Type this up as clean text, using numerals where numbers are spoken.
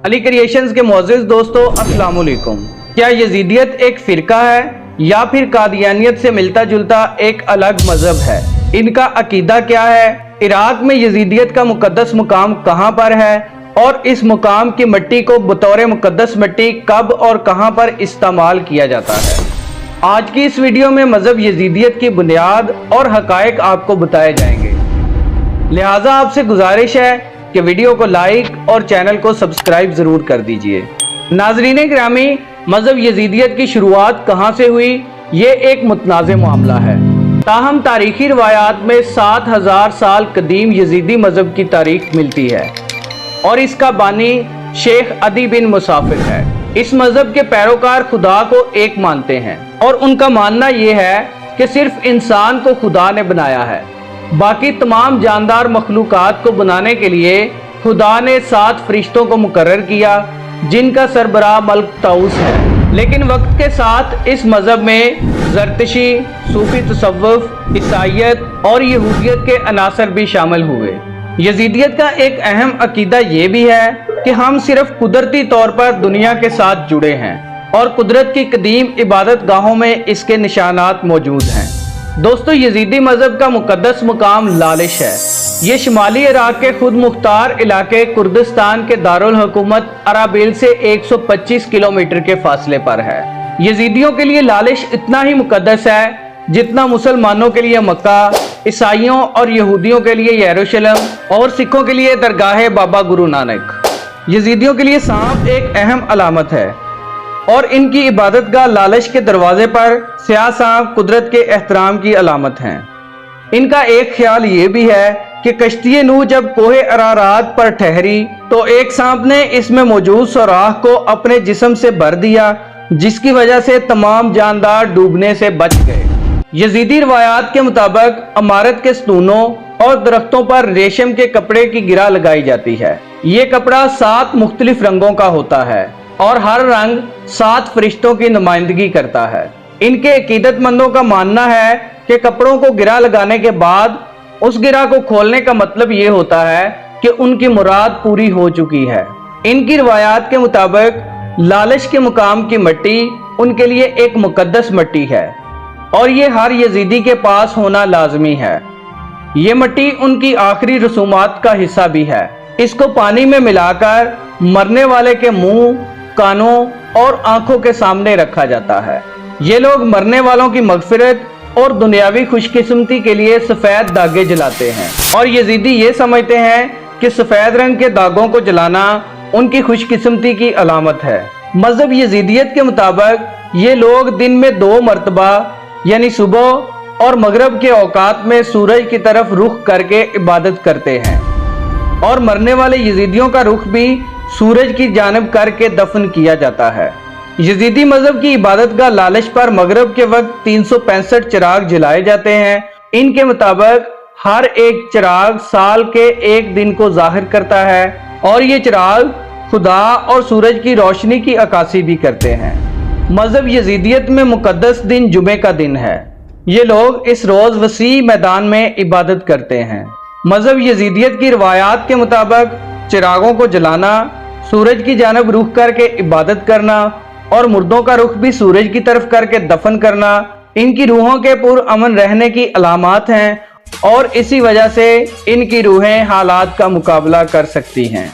Ali creations के मोअज़्ज़िज़ दोस्तों, अस्सलाम वालेकुम। क्या यजीदियत एक फ़िरका है या फिर कादियानियत से मिलता जुलता एक अलग मजहब है? इनका अकीदा क्या है? इराक में यजीदियत का मुकद्दस मुकाम कहाँ पर है और इस मुकाम की मिट्टी को बतौर मुकद्दस मिट्टी कब और कहाँ पर इस्तेमाल किया जाता है? आज की इस वीडियो में मजहब यजीदियत की बुनियाद और हकायक आपको बताए जाएंगे। लिहाजा आपसे गुजारिश है कि वीडियो को लाइक और चैनल को सब्सक्राइब जरूर कर दीजिए। नाज़रीन गिरामी, मजहब यजीदियत की शुरुआत कहाँ से हुई, ये एक मुतनाज़ मामला है। ताहम तारीखी रवायात में 7000 साल कदीम यजीदी मजहब की तारीख मिलती है और इसका बानी शेख अदी बिन मुसाफिर है। इस मजहब के पैरोकार खुदा को एक मानते हैं और उनका मानना यह है कि सिर्फ इंसान को खुदा ने बनाया है, बाकी तमाम जानदार मखलूकात को बनाने के लिए खुदा ने 7 फरिश्तों को मुकर्रर किया, जिनका सरबराह मल्क ताऊस है। लेकिन वक्त के साथ इस मजहब में ज़रतशी, सूफी तसव्वुफ, ईसाईयत और यहूदियत के अनासर भी शामिल हुए। यजीदियत का एक अहम अकीदा ये भी है कि हम सिर्फ कुदरती तौर पर दुनिया के साथ जुड़े हैं और कुदरत की कदीम इबादत गाहों में इसके निशानात मौजूद हैं। दोस्तों, यजीदी मजहब का मुकद्दस मुकाम लालिश है। ये शुमाली इराक के खुद मुख्तार इलाके कुर्दिस्तान के दारुल हुकूमत अराबिल से 125 किलोमीटर के फासले पर है। यजीदियों के लिए लालिश इतना ही मुकद्दस है जितना मुसलमानों के लिए मक्का, ईसाइयों और यहूदियों के लिए यरूशलेम और सिखों के लिए दरगाह बाबा गुरु नानक। यजीदियों के लिए सांप एक अहम अलामत है और इनकी इबादत गाह लालिश के दरवाजे पर स्याह सांप कुदरत के एहतराम की अलामत हैं। इनका एक ख्याल ये भी है कि कश्ती नूह जब कोहे अरारात पर ठहरी तो एक सांप ने इसमें मौजूद सुराख को अपने जिस्म से भर दिया, जिसकी वजह से तमाम जानदार डूबने से बच गए। यजीदी रवायात के मुताबिक इमारत के स्तूनों और दरख्तों पर रेशम के कपड़े की गिरा लगाई जाती है। ये कपड़ा 7 मुख्तलिफ रंगों का होता है और हर रंग 7 फरिश्तों की नुमाइंदगी करता है। इनके अकीदतमंदों का मानना है कि कपड़ों को गिरा लगाने के बाद उस गिरा को खोलने का मतलब ये होता है कि उनकी मुराद पूरी हो चुकी है। इनकी रवायात के मुताबिक लालिश के मुकाम की मिट्टी उनके लिए एक मुकद्दस मिट्टी है और ये हर यजीदी के पास होना लाजमी है। ये मिट्टी उनकी आखिरी रसूमात का हिस्सा भी है। इसको पानी में मिलाकर मरने वाले के मुंह, कानों और आंखों के सामने रखा जाता है। ये लोग मरने वालों की मगफिरत और दुनियावी खुशकिस्मती के लिए सफेद दागे जलाते हैं और यजीदी ये समझते हैं कि सफेद रंग के दागों को जलाना उनकी खुशकिस्मती की अलामत है। मजहब यजीदियत के मुताबिक ये लोग दिन में 2 मरतबा यानी सुबह और मगरिब के औकात में सूरज की तरफ रुख करके इबादत करते हैं और मरने वाले यजीदियों का रुख भी सूरज की जानिब करके दफन किया जाता है। यजीदी मजहब की इबादत गाह लालिश पर मगरिब के वक्त 365 चिराग जलाए जाते हैं। इनके मुताबिक हर एक चिराग साल के एक दिन को जाहिर करता है और ये चिराग खुदा और सूरज की रोशनी की अक्कासी भी करते हैं। मजहब यजीदियत में मुकद्दस दिन जुमे का दिन है। ये लोग इस रोज वसी मैदान में इबादत करते हैं। मजहब यजीदियत की रवायात के मुताबिक चिरागों को जलाना, सूरज की जानिब रुख करके इबादत करना और मुर्दों का रुख भी सूरज की तरफ करके दफन करना इनकी रूहों के पुरअमन रहने की अलामात हैं और इसी वजह से इनकी रूहें हालात का मुकाबला कर सकती हैं।